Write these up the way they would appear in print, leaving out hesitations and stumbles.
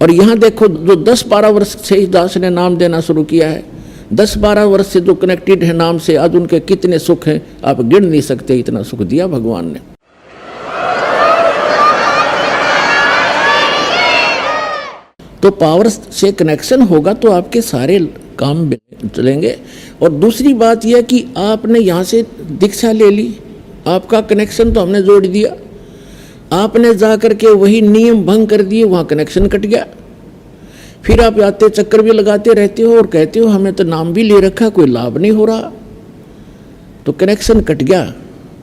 और यहाँ देखो जो 10-12 वर्ष से इस दास ने नाम देना शुरू किया है, 10-12 वर्ष से जो कनेक्टेड है नाम से, आज उनके कितने सुख हैं आप गिन नहीं सकते, इतना सुख दिया भगवान ने। तो पावर से कनेक्शन होगा तो आपके सारे काम चलेंगे। और दूसरी बात यह कि आपने यहाँ से दीक्षा ले ली, आपका कनेक्शन तो हमने जोड़ दिया, आपने जा करके वही नियम भंग कर दिए, वहाँ कनेक्शन कट गया। फिर आप आते चक्कर भी लगाते रहते हो और कहते हो हमें तो नाम भी ले रखा, कोई लाभ नहीं हो रहा, तो कनेक्शन कट गया,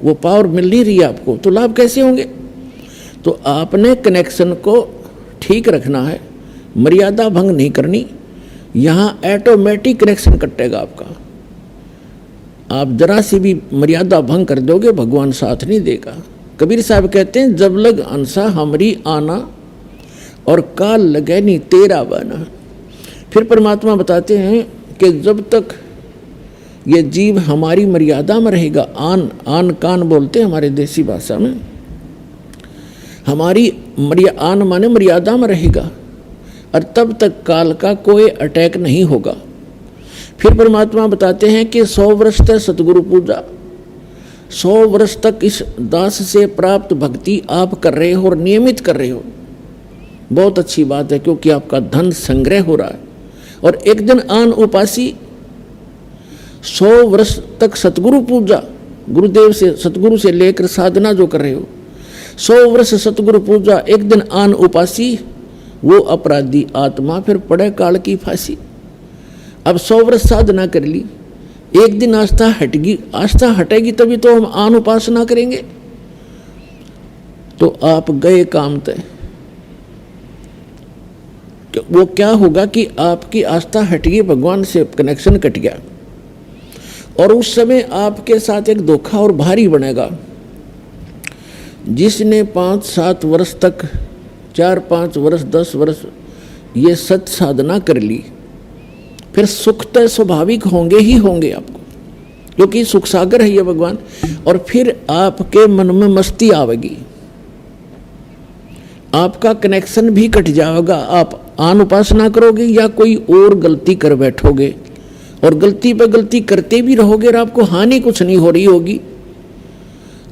वो पावर मिल नहीं रही आपको, तो लाभ कैसे होंगे? तो आपने कनेक्शन को ठीक रखना है, मर्यादा भंग नहीं करनी। यहाँ ऑटोमेटिक कनेक्शन कटेगा आपका। आप जरा सी भी मर्यादा भंग कर दोगे भगवान साथ नहीं देगा। कबीर साहब कहते हैं जब लग अंसा हमरी आना और काल लगे नहीं तेरा बना। फिर परमात्मा बताते हैं कि जब तक ये जीव हमारी मर्यादा में रहेगा, आन कान बोलते हैं हमारे देसी भाषा में, हमारी आन माने मर्यादा में रहेगा, और तब तक काल का कोई अटैक नहीं होगा। फिर परमात्मा बताते हैं कि 100 वर्ष तक सतगुरु पूजा, 100 वर्ष तक इस दास से प्राप्त भक्ति आप कर रहे हो और नियमित कर रहे हो, बहुत अच्छी बात है, क्योंकि आपका धन संग्रह हो रहा है। और एक दिन आन उपासी 100 वर्ष तक सतगुरु पूजा, गुरुदेव से सतगुरु से लेकर साधना जो कर रहे हो, 100 वर्ष सतगुरु पूजा, एक दिन आन उपासी, वो अपराधी आत्मा फिर पड़े काल की फांसी। अब 100 वर्ष साधना कर ली, एक दिन आस्था हटेगी, आस्था हटेगी तभी तो हम आन उपासना करेंगे, तो आप गए काम तय। वो क्या होगा कि आपकी आस्था हट गई, भगवान से कनेक्शन कट गया, और उस समय आपके साथ एक धोखा और भारी बनेगा। जिसने 5-7 वर्ष तक, 4-5 वर्ष, 10 वर्ष ये सत साधना कर ली, फिर सुख तो स्वाभाविक होंगे ही होंगे आपको, क्योंकि सुख सागर है ये भगवान। और फिर आपके मन में मस्ती आवेगी, आपका कनेक्शन भी कट जाएगा, आप आन उपासना करोगे या कोई और गलती कर बैठोगे, और गलती पे गलती करते भी रहोगे और आपको हानि कुछ नहीं हो रही होगी,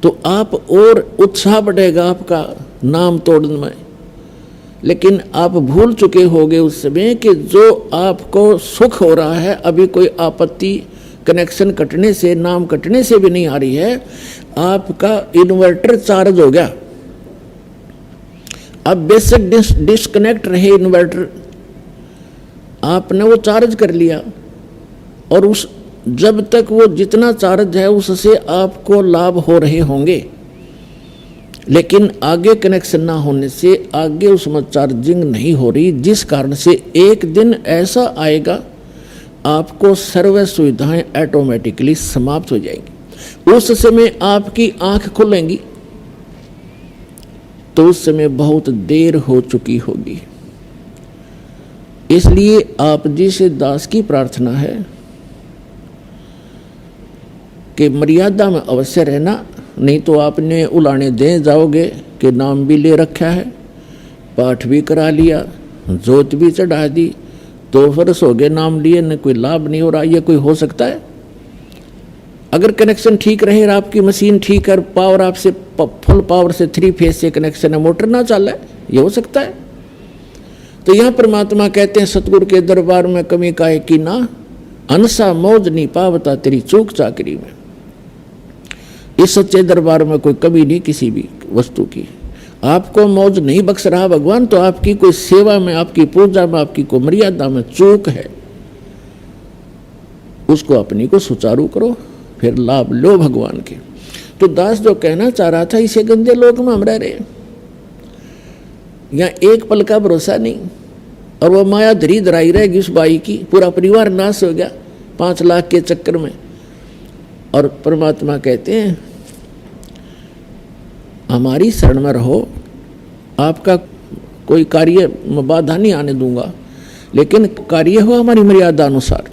तो आप और उत्साह बढ़ेगा आपका नाम तोड़ने में। लेकिन आप भूल चुके होगे उस समय कि जो आपको सुख हो रहा है, अभी कोई आपत्ति कनेक्शन कटने से, नाम कटने से भी नहीं आ रही है, आपका इन्वर्टर चार्ज हो गया। अब बेशक डिस्कनेक्ट रहे इन्वर्टर, आपने वो चार्ज कर लिया, और उस जब तक वो जितना चार्ज है उससे आपको लाभ हो रहे होंगे, लेकिन आगे कनेक्शन ना होने से आगे उसमें चार्जिंग नहीं हो रही, जिस कारण से एक दिन ऐसा आएगा आपको सर्व सुविधाएं ऑटोमेटिकली समाप्त हो जाएंगी। उस समय आपकी आंख खुलेंगी तो उस समय बहुत देर हो चुकी होगी। इसलिए आप जी से दास की प्रार्थना है कि मर्यादा में अवश्य रहना, नहीं तो आपने उलाने दे जाओगे कि नाम भी ले रखा है, पाठ भी करा लिया, जोत भी चढ़ा दी, तो वर्ष हो गए नाम लिए, न कोई लाभ नहीं हो रहा। ये कोई हो सकता है? अगर कनेक्शन ठीक रहे, आपकी मशीन ठीक है, पावर आपसे फुल पावर से 3 फेज से कनेक्शन है, मोटर ना चल है, ये हो सकता है? तो यहाँ परमात्मा कहते हैं सतगुरु के दरबार में कमी काहे की ना, अनसा मौज नहीं पावता तेरी चूक चाकरी में। इस सच्चे दरबार में कोई कमी नहीं किसी भी वस्तु की, आपको मौज नहीं बख्श रहा भगवान, तो आपकी कोई सेवा में, आपकी पूजा में, आपकी कोई मर्यादा में चूक है, उसको अपनी को सुचारू करो, फिर लाभ लो भगवान के। तो दास जो कहना चाह रहा था, इसे गंदे लोग में हम रह रहे हैं, यहाँ एक पल का भरोसा नहीं, और वो माया धरी धराई रहेगी उस बाई की, पूरा परिवार नाश हो गया 5 लाख के चक्कर में। और परमात्मा कहते हैं हमारी शरण में रहो, आपका कोई कार्य में बाधा नहीं आने दूंगा, लेकिन कार्य हो हमारी मर्यादा अनुसार।